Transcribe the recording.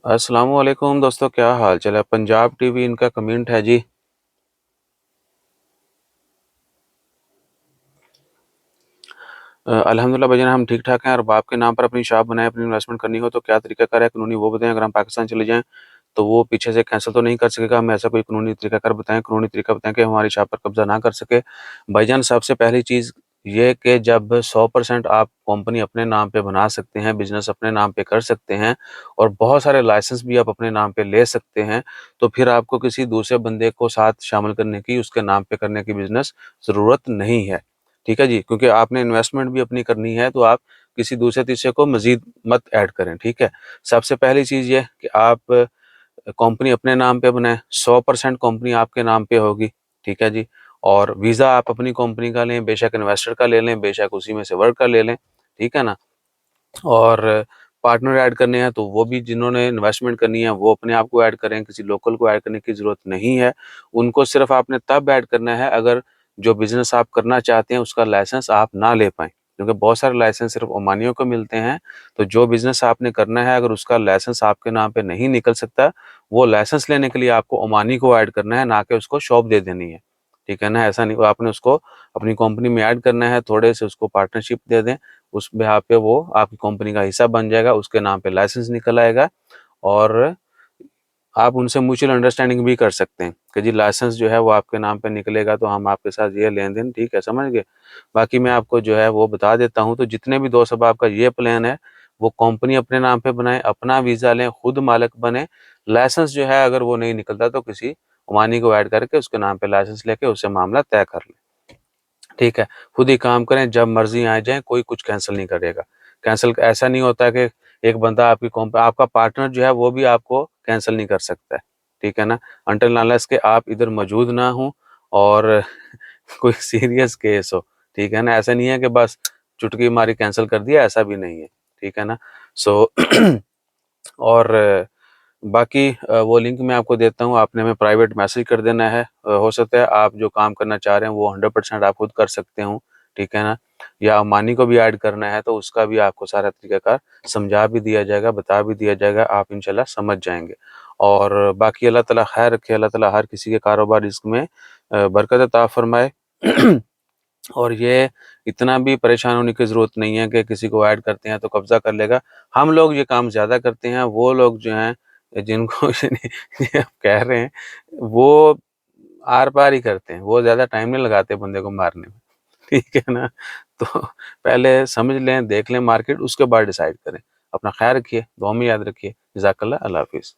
अस्सलाम वालेकुम दोस्तों, क्या हाल चाल है। पंजाब टीवी इनका कमेंट है जी। अल्हम्दुलिल्लाह भाईजान, हम ठीक ठाक हैं। और बाप के नाम पर अपनी शॉप बनाए, अपनी इन्वेस्टमेंट करनी हो तो क्या तरीकाकार है कानूनी, वो बताएं। अगर हम पाकिस्तान चले जाएं तो वो पीछे से कैंसिल तो नहीं कर सकेगा। हमें ऐसा कोई कानूनी तरीकाकार बताएं, कानूनी तरीका बताएं कि हमारी शॉप पर कब्जा ना कर सके। भाईजान, सबसे पहली चीज़ ये कि जब 100% आप कंपनी अपने नाम पे बना सकते हैं, बिजनेस अपने नाम पे कर सकते हैं और बहुत सारे लाइसेंस भी आप अपने नाम पे ले सकते हैं, तो फिर आपको किसी दूसरे बंदे को साथ शामिल करने की, उसके नाम पे करने की बिजनेस ज़रूरत नहीं है। ठीक है जी, क्योंकि आपने इन्वेस्टमेंट भी अपनी करनी है, तो आप किसी दूसरे तीसरे को मजीद मत ऐड करें। ठीक है। सबसे पहली चीज़ ये कि आप कंपनी अपने नाम पे बनाएं, 100% कंपनी आपके नाम पे होगी। ठीक है जी। और वीज़ा आप अपनी कंपनी का लें, बेशक इन्वेस्टर का ले लें, बेशक उसी में से वर्क का ले लें। ठीक है ना। और पार्टनर ऐड करने हैं तो वो भी जिन्होंने इन्वेस्टमेंट करनी है वो अपने आप को ऐड करें, किसी लोकल को ऐड करने की ज़रूरत नहीं है। उनको सिर्फ आपने तब ऐड करना है अगर जो बिज़नेस आप करना चाहते हैं उसका लाइसेंस आप ना ले पाएँ, क्योंकि बहुत सारे लाइसेंस सिर्फ ओमानियों को मिलते हैं। तो जो बिज़नेस आपने करना है अगर उसका लाइसेंस आपके नाम पे नहीं निकल सकता, वो लाइसेंस लेने के लिए आपको ओमानी को ऐड करना है, ना कि उसको शॉप दे देनी है। ठीक है ना। ऐसा नहीं, आपने उसको अपनी कंपनी में ऐड करना है, थोड़े से उसको पार्टनरशिप दे दें, उस बेहाव पे वो आपकी कंपनी का हिस्सा बन जाएगा, उसके नाम पे लाइसेंस निकल आएगा। और आप उनसे म्यूचुअल अंडरस्टैंडिंग भी कर सकते हैं कि जी लाइसेंस जो है वो आपके नाम पे निकलेगा तो हम आपके साथ ये लेन देन, ठीक है, समझ गए। बाकी मैं आपको जो है वो बता देता हूँ। तो जितने भी दोस्त, अब आपका ये प्लान है, वो कंपनी अपने नाम पे बनाए, अपना वीज़ा लें, खुद मालिक बने। लाइसेंस जो है अगर वो नहीं निकलता तो किसी ओमानी को ऐड करके उसके नाम पे लाइसेंस लेके उससे मामला तय कर लें। ठीक है। खुद ही काम करें, जब मर्जी आ जाए, कोई कुछ कैंसिल नहीं करेगा। कैंसिल ऐसा नहीं होता कि एक बंदा आपका पार्टनर जो है वो भी आपको कैंसिल नहीं कर सकता है। ठीक है ना। अनटिल अनलेस के आप इधर मौजूद ना हो और कोई सीरियस केस हो। ठीक है ना। ऐसा नहीं है कि बस चुटकी मारी कैंसिल कर दिया, ऐसा भी नहीं है। ठीक है ना। सो और बाकी वो लिंक मैं आपको देता हूँ, आपने हमें प्राइवेट मैसेज कर देना है। हो सकता है आप जो काम करना चाह रहे हैं वो 100% आप खुद कर सकते हो। ठीक है ना। या मानी को भी ऐड करना है तो उसका भी आपको सारा तरीकाकार समझा भी दिया जाएगा, बता भी दिया जाएगा, आप इंशाल्लाह समझ जाएंगे। और बाकी अल्लाह ताला खैर रखे, अल्लाह ताला हर किसी के कारोबार रिस्क में बरकत अता फरमाए। और ये इतना भी परेशान होने की ज़रूरत नहीं है कि किसी को ऐड करते हैं तो कब्ज़ा कर लेगा। हम लोग ये काम ज़्यादा करते हैं, वो लोग जो हैं जिनको ये आप कह रहे हैं, वो आर-पार ही करते हैं, वो ज़्यादा टाइम नहीं लगाते बंदे को मारने में। ठीक है ना? तो पहले समझ लें, देख लें मार्केट, उसके बाद डिसाइड करें। अपना ख़्याल रखिए, दुआ में याद रखिए। जज़ाकल्लाह, अल्लाह हाफ़िज़।